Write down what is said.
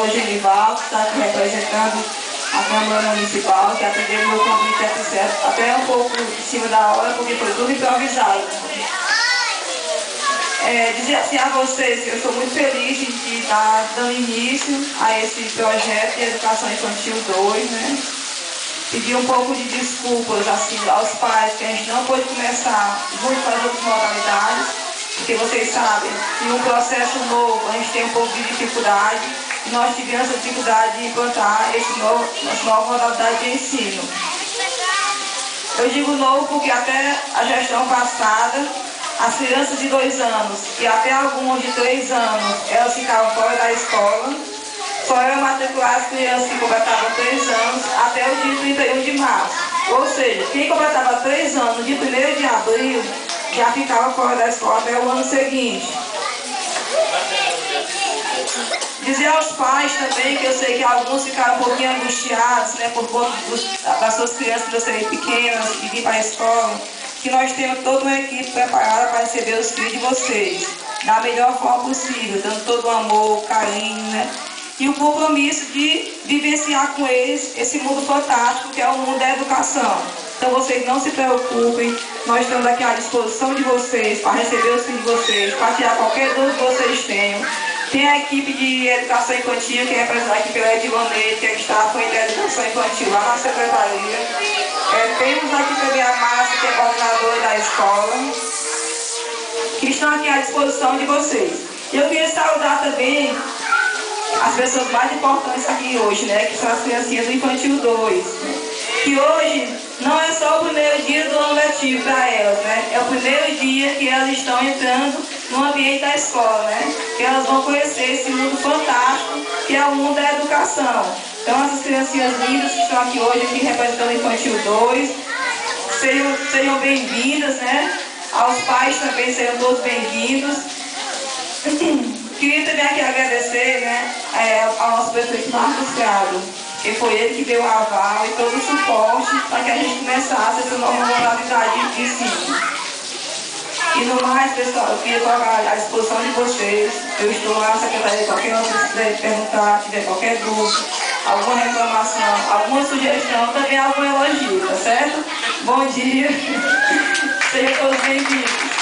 o Genival, que está aqui representando a Câmara Municipal, que atendeu o meu convite até um pouco em cima da hora, porque foi tudo improvisado. Dizer assim a vocês que eu estou muito feliz de estar dando início a esse projeto de Educação Infantil 2, né? Pedir um pouco de desculpas assim, aos pais, que a gente não pôde começar junto com as outras modalidades, porque vocês sabem que um processo novo a gente tem um pouco de dificuldade, e nós tivemos a dificuldade de implantar essa nova modalidade de ensino. Eu digo novo porque até a gestão passada, as crianças de 2 anos e até algumas de 3 anos, elas ficavam fora da escola. Só era matricular as crianças que completavam 3 anos até o dia 31 de março. Ou seja, quem completava 3 anos no dia 1º de abril, já ficava fora da escola até o ano seguinte. Dizer aos pais também, que eu sei que alguns ficaram um pouquinho angustiados, né, por conta das suas crianças serem pequenas e vir para a escola, que nós temos toda uma equipe preparada para receber os filhos de vocês, da melhor forma possível, dando todo o amor, carinho, né? E o compromisso de vivenciar com eles esse mundo fantástico que é o mundo da educação. Então vocês não se preocupem, nós estamos aqui à disposição de vocês para receber os filhos de vocês, para tirar qualquer dúvida que vocês tenham. Tem a equipe de educação infantil, que é representada aqui pela Edilonete, que está à frente da educação infantil lá na secretaria. Temos aqui também a Márcia, que é coordenadora da escola, que estão aqui à disposição de vocês. E eu queria saudar também as pessoas mais importantes aqui hoje, né, que são as criancinhas do Infantil 2, né, que hoje não é só o primeiro dia do ano letivo para elas, né, é o primeiro dia que elas estão entrando no ambiente da escola, né, que elas vão conhecer esse mundo fantástico que é o mundo da educação. Então essas criancinhas lindas que estão aqui hoje, aqui representando o Infantil 2, sejam bem-vindas, né, aos pais também sejam todos bem-vindos. Queria também aqui agradecer, né, ao nosso prefeito Marcos Prado, que foi ele que deu o aval e todo o suporte para que a gente começasse essa nova modalidade de ensino. E no mais, pessoal, eu queria colocar à disposição de vocês. Eu estou lá na secretaria, qualquer um que quiser perguntar, tiver qualquer dúvida, alguma reclamação, alguma sugestão, também algum elogio, tá certo? Bom dia, sejam todos bem-vindos.